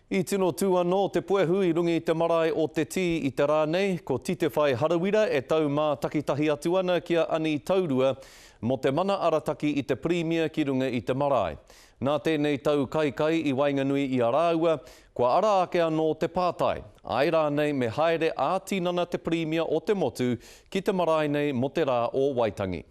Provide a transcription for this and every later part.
I tino tū anō te puehu I rungi te marae o te tī I te rānei, ko Tite Whai Harawira e tau mā takitahi atu ana kia ani taurua mo te mana arataki I te Premier ki runga I te marae. Nā tēnei tau kai I Wainganui I a rāua, kua ara ake anō te pātai. Ai rānei me haere ātinana te Premier o te motu ki te marae nei mo te rā o Waitangi.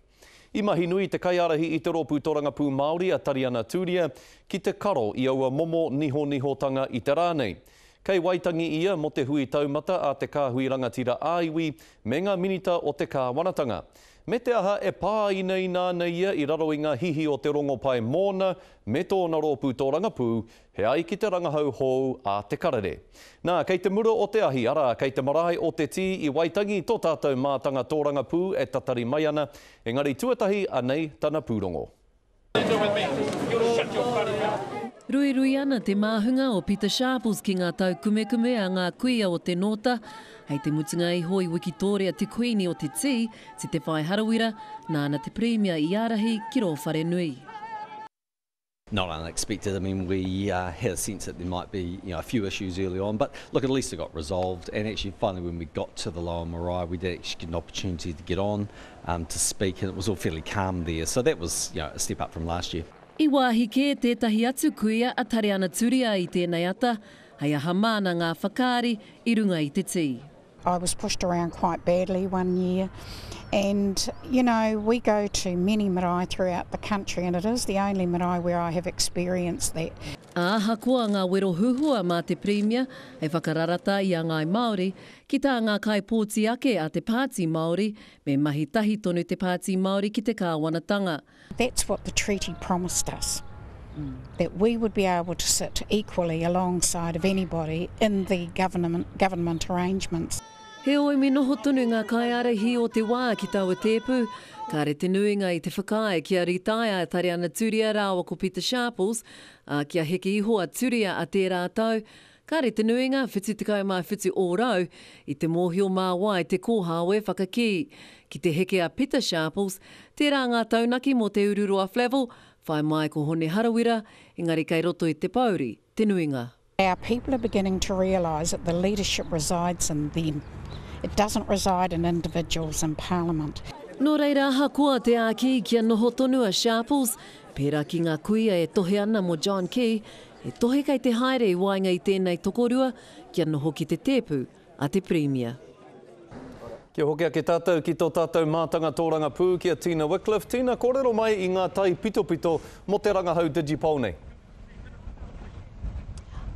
I mahi nui te kaiarahi I te rōpū Torangapū Māori a Tariana Tūria ki te karo I aua momo nihotanga I te rānei. Kei Waitangi ia mo te hui taumata a te kāhui rangatira āiwi me ngā minita o te kāwanatanga. Me te aha e pā I nei nānei ia I raro I ngā hihi o te rongo pai mōna me tōna rōpū Torangapū he ai ki te rangahau hou a te karere. Nā, kei te mura o te ahi ara, kei te marae o te tī I Waitangi tō tātou mātanga Tōrangapū e tatari mai ana, engari tuatahi anei tana pūrongo. Rui ana te māhunga o Peter Sharples ki ngā tau kumekume a ngā kuia o te nota, hei te mutunga iho I Wikitoria te kuini o te tī, Tite Whai Harawira, nāna te Premier I Arahi ki rō whare nui. Not unexpected. I mean, we had a sense that there might be, a few issues early on, but look, at least it got resolved. And actually, finally, when we got to the Lower Marae, we did actually get an opportunity to get on to speak, and it was all fairly calm there. So that was, a step up from last year. I wāhi ke tētahi atu kuia a Tariana Tūria I tēnei ata, hei aha māna ngā whakaari I runga I te tī. I was pushed around quite badly one year, and we go to many marae throughout the country, and it is the only marae where I have experienced that. Aha koa ngā wero huhua mā te Premier, hei whakararata I a ngai Māori, ki tā ngā kai pōti ake a te Pāti Māori, me mahi tahi tonu te Pāti Māori ki te kāwanatanga. That's what the treaty promised us, that we would be able to sit equally alongside of anybody in the government arrangements. He oi me noho tonu ngā kaiarahi o te wā ki taua tēpū, ka re te nuinga I te whakae kia ritaia a Tariana Tūria rāua ko Peter Sharples, kia heke iho a Tūria a tērā tau, ka re te nuinga whitu te mai whitu o rau I te mōhio mā wai te kōhawe whakaki. Ki te heke a Peter Sharples, tērā ngā taunaki mo te Ururoa Flavel, whai mai ko Hone Harawira, engari kei roto I te pauri, te nuinga. Our people are beginning to realise that the leadership resides in them. It doesn't reside in individuals in Parliament. Nō reira aha koa te āki kia noho tonu a Sharples, pērā ki ngā kuia e tohe ana mo John Key, e tohe kai te haere I wainga I tēnei tokorua, kia noho ki te tēpū a te Premier. Kia hoki ake tātou ki tō tātou mātanga Tōrangapū, kia Tina Wycliffe. Tina, kōrero mai I ngā tai pito mo te rangahau Digipol nei.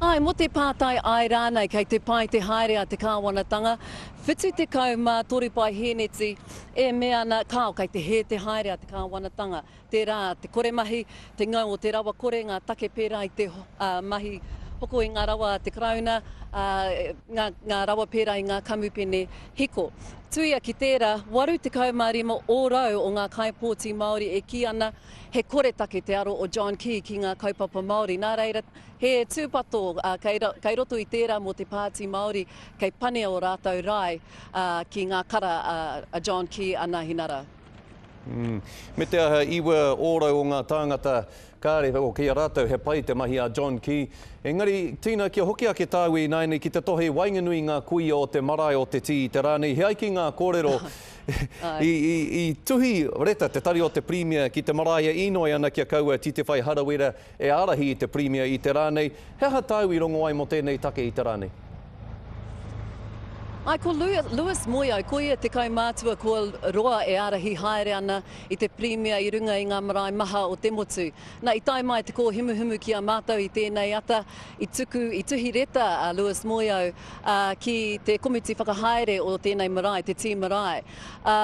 Ai, mo te pātai ai rānei kei te pai te haere a te kāwanatanga, whitu te kau mā tori pai heneti e mea na kāo kei te he te haere a te kāwanatanga. Te rā, te kore mahi, te ngau o te rawa kore, ngā take pērā I te mahi hoko I ngā rawa te krauna, ngā rawa pērā I ngā kamupene hiko. Tuia ki tērā, waru te kaumārima o rau o ngā kaipōti Māori e ki ana he kore take te aro o John Key ki ngā kaupapa Māori. Nā reira, he tūpato kei roto I tērā mo te Pāti Māori kei pane o rātou rai ki ngā kara a John Key ana hinara. Me te aha iwa ora o ngā tāngata kāre o kia rātou he pai te mahi a John Key. Engari, Tina, kia hoki ake tāui nāini ki te tohe Wainganui ngā kuia o te marae o te tī I te rānei. He aiki ngā kōrero I tuhi reta te tari o te Premier ki te marae inoi ana kia kaua Tite Whai Harawira e arahi I te Premier I te rānei. He aha tāui rongo ai mo tēnei take I te rānei? Ai, ko Lewis Moyo, ko ia te kaumātua ko roa e arahi haere ana I te Premier I runga I ngā marae maha o te motu. Nā, I tai mai te ko himuhimu ki a mātou I tēnei ata, I tuhi reta a Lewis Moyo ki te komiti whakahaere o tēnei marae, te tī marae.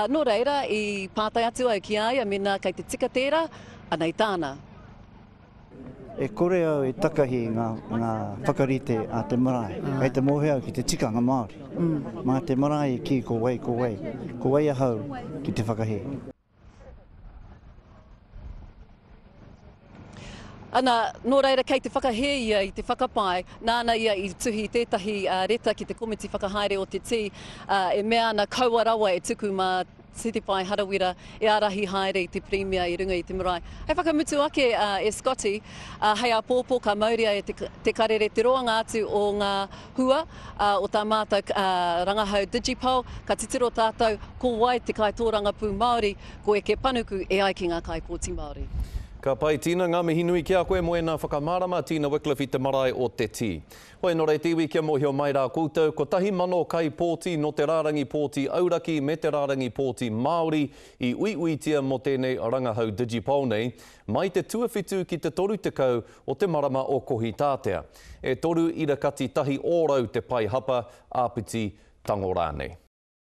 Nō reira, I pātai atu au ki aia, mena kei te tika tērā, anei tāna. E kore au e takahi ngā whakarite a te marae, hei te mōhea ki te tikanga Māori. Mā te marae ki ko wei, ko wei ahau ki te whakahe. Ana, nō reira kei te whakahe ia I te whakapai, nāna ia I tuhi tētahi reta ki te komiti whakahaere o te tī, e mea ana kaua rawa e tuku mā si te pai harawira e arahi haere i te Premier i runga i te marae. Hei whakamutu ake e Scotty, hei a pōpō ka mauria e te karere te roanga atu o ngā hua o tā mātou rangahau Digipol, ka titiro tātou ko wai te kai tōranga pū Māori, ko e ke panuku e ai ki ngā kai pōti Māori. Ka pai tīna ngā mihi nui kia koe moe nā whakamārama tīna Wycliffe i te marae o te tī. Hoi no rei tiwi kia mohio mai rā koutou, ko tahi mano kai pōti no te rārangi pōti auraki me te rārangi pōti Māori i uiuitia mo tēnei rangahau Digipol nei, mai te tuawhitu ki te toru tekau o te marama o Kohi Tātea. E toru irakati tahi ōrau te pai hapa āpiti tango rānei.